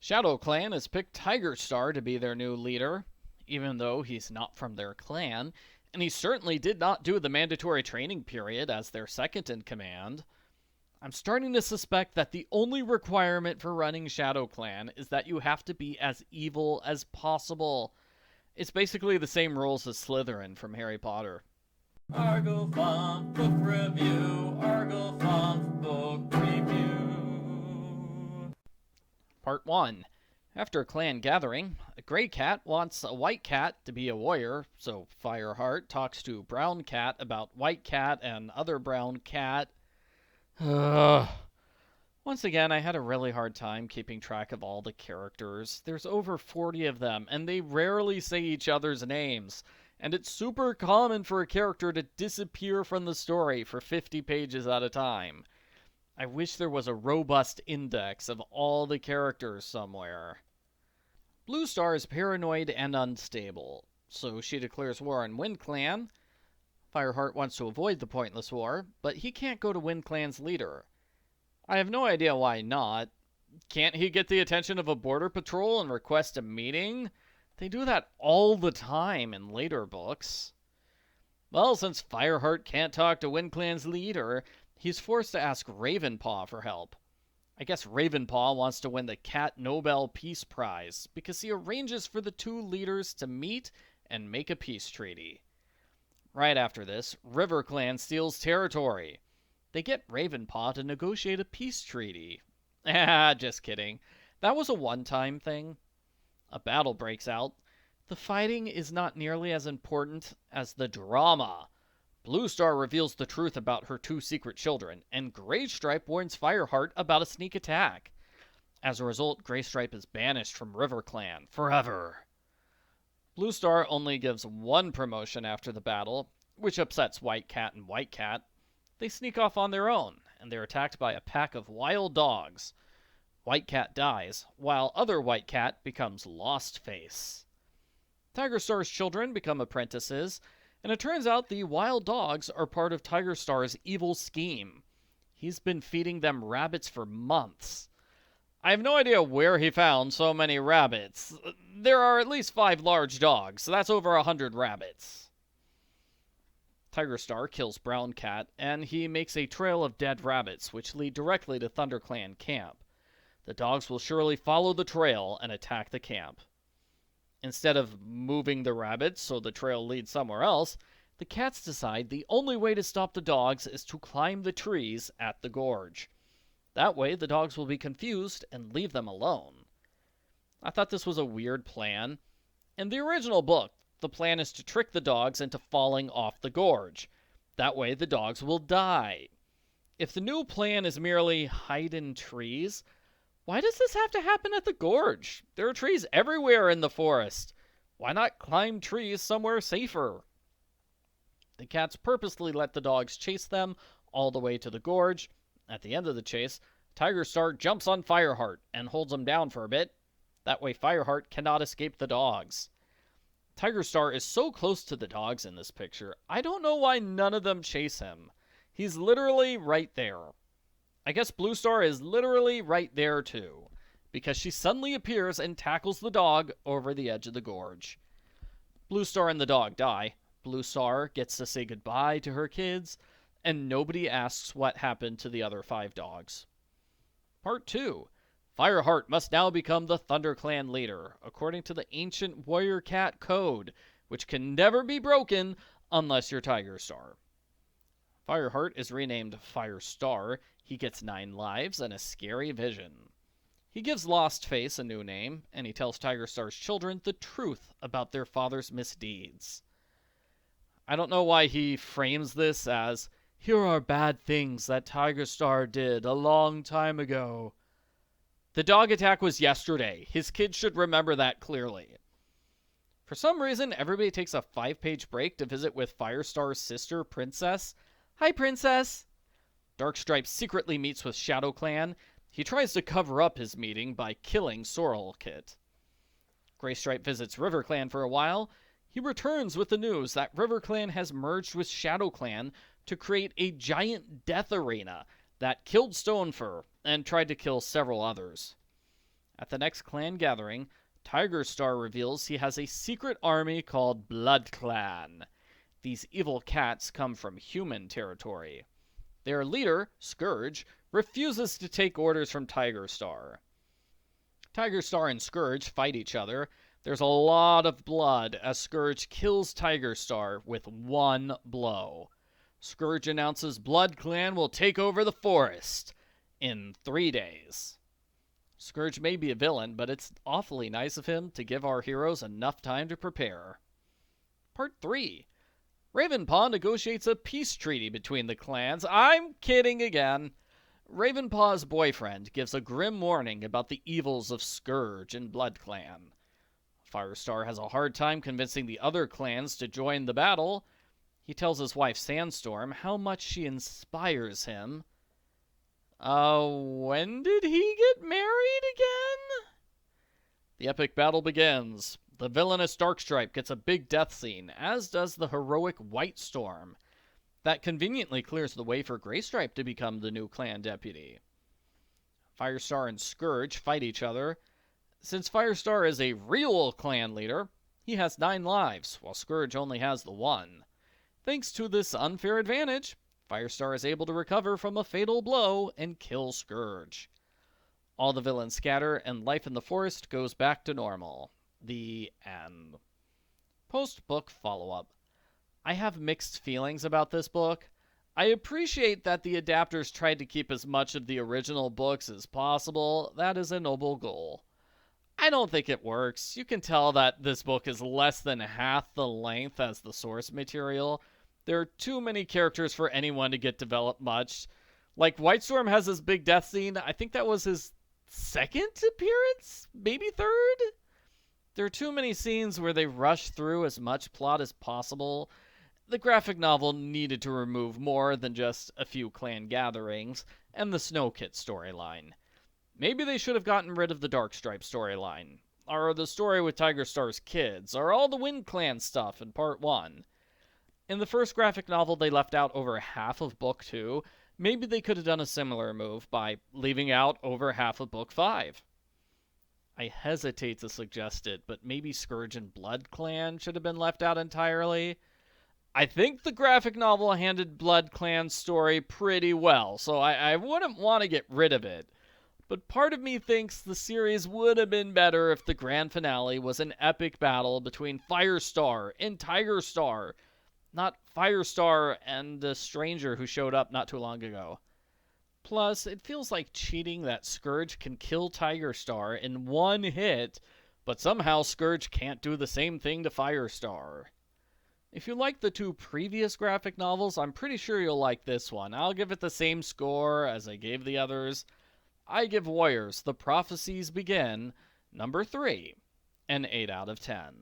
ShadowClan has picked Tigerstar to be their new leader, even though he's not from their clan, and he certainly did not do the mandatory training period as their second in command. I'm starting to suspect that the only requirement for running ShadowClan is that you have to be as evil as possible. It's basically the same rules as Slytherin from Harry Potter. Argofont Book Review, Argofont Book Review. Part 1. After a clan gathering, a gray cat wants a white cat to be a warrior, so Fireheart talks to brown cat about white cat and other brown cat. Ugh. Once again, I had a really hard time keeping track of all the characters. There's over 40 of them, and they rarely say each other's names. And it's super common for a character to disappear from the story for 50 pages at a time. I wish there was a robust index of all the characters somewhere. Bluestar is paranoid and unstable, so she declares war on WindClan. Fireheart wants to avoid the pointless war, but he can't go to WindClan's leader. I have no idea why not. Can't he get the attention of a border patrol and request a meeting? They do that all the time in later books. Well, since Fireheart can't talk to WindClan's leader, he's forced to ask Ravenpaw for help. I guess Ravenpaw wants to win the Cat Nobel Peace Prize because he arranges for the two leaders to meet and make a peace treaty. Right after this, RiverClan steals territory. They get Ravenpaw to negotiate a peace treaty. Just kidding. That was a one-time thing. A battle breaks out. The fighting is not nearly as important as the drama. Bluestar reveals the truth about her two secret children, and Graystripe warns Fireheart about a sneak attack. As a result, Graystripe is banished from RiverClan forever. Bluestar only gives one promotion after the battle, which upsets White Cat and White Cat. They sneak off on their own, and they're attacked by a pack of wild dogs. White Cat dies, while other White Cat becomes Lost Face. Tigerstar's children become apprentices, and it turns out the wild dogs are part of Tigerstar's evil scheme. He's been feeding them rabbits for months. I have no idea where he found so many rabbits. There are at least 5 large dogs, so that's over 100 rabbits. Tigerstar kills Brown Cat, and he makes a trail of dead rabbits, which lead directly to ThunderClan camp. The dogs will surely follow the trail and attack the camp. Instead of moving the rabbits so the trail leads somewhere else, the cats decide the only way to stop the dogs is to climb the trees at the gorge. That way, the dogs will be confused and leave them alone. I thought this was a weird plan. In the original book, the plan is to trick the dogs into falling off the gorge. That way, the dogs will die. If the new plan is merely hide in trees, why does this have to happen at the gorge? There are trees everywhere in the forest. Why not climb trees somewhere safer? The cats purposely let the dogs chase them all the way to the gorge. At the end of the chase, Tigerstar jumps on Fireheart and holds him down for a bit. That way Fireheart cannot escape the dogs. Tigerstar is so close to the dogs in this picture, I don't know why none of them chase him. He's literally right there. I guess Bluestar is literally right there too, because she suddenly appears and tackles the dog over the edge of the gorge. Bluestar and the dog die. Bluestar gets to say goodbye to her kids, and nobody asks what happened to the other 5 dogs. Part 2. Fireheart must now become the ThunderClan leader, according to the ancient Warrior Cat Code, which can never be broken unless you're Tigerstar. Fireheart is renamed Firestar. He gets 9 lives and a scary vision. He gives Lost Face a new name, and he tells Tigerstar's children the truth about their father's misdeeds. I don't know why he frames this as, here are bad things that Tigerstar did a long time ago. The dog attack was yesterday. His kids should remember that clearly. For some reason, everybody takes a 5-page break to visit with Firestar's sister, Princess. Hi, Princess! Darkstripe secretly meets with ShadowClan. He tries to cover up his meeting by killing Sorrelkit. Graystripe visits RiverClan for a while. He returns with the news that RiverClan has merged with ShadowClan to create a giant death arena that killed Stonefur and tried to kill several others. At the next clan gathering, Tigerstar reveals he has a secret army called BloodClan. These evil cats come from human territory. Their leader, Scourge, refuses to take orders from Tigerstar. Tigerstar and Scourge fight each other. There's a lot of blood as Scourge kills Tigerstar with one blow. Scourge announces BloodClan will take over the forest in 3 days. Scourge may be a villain, but it's awfully nice of him to give our heroes enough time to prepare. Part 3. Ravenpaw negotiates a peace treaty between the clans. I'm kidding again. Ravenpaw's boyfriend gives a grim warning about the evils of Scourge and BloodClan. Firestar has a hard time convincing the other clans to join the battle. He tells his wife Sandstorm how much she inspires him. When did he get married again? The epic battle begins. The villainous Darkstripe gets a big death scene, as does the heroic White Storm. That conveniently clears the way for Greystripe to become the new clan deputy. Firestar and Scourge fight each other. Since Firestar is a real clan leader, he has 9 lives, while Scourge only has the 1. Thanks to this unfair advantage, Firestar is able to recover from a fatal blow and kill Scourge. All the villains scatter, and life in the forest goes back to normal. The end. Post-book follow-up. I have mixed feelings about this book. I appreciate that the adapters tried to keep as much of the original books as possible. That is a noble goal. I don't think it works. You can tell that this book is less than half the length as the source material. There are too many characters for anyone to get developed much. Like, Whitestorm has this big death scene. I think that was his 2nd appearance? Maybe 3rd? There are too many scenes where they rush through as much plot as possible. The graphic novel needed to remove more than just a few clan gatherings and the Snow Kit storyline. Maybe they should have gotten rid of the Darkstripe storyline, or the story with Tigerstar's kids, or all the WindClan stuff in Part 1. In the first graphic novel, they left out over half of Book 2. Maybe they could have done a similar move by leaving out over half of Book 5. I hesitate to suggest it, but maybe Scourge and BloodClan should have been left out entirely. I think the graphic novel handled BloodClan's story pretty well, so I wouldn't want to get rid of it. But part of me thinks the series would have been better if the grand finale was an epic battle between Firestar and Tigerstar, not Firestar and a stranger who showed up not too long ago. Plus, it feels like cheating that Scourge can kill Tigerstar in one hit, but somehow Scourge can't do the same thing to Firestar. If you like the 2 previous graphic novels, I'm pretty sure you'll like this one. I'll give it the same score as I gave the others. I give Warriors, The Prophecies Begin, number 3, an 8 out of 10.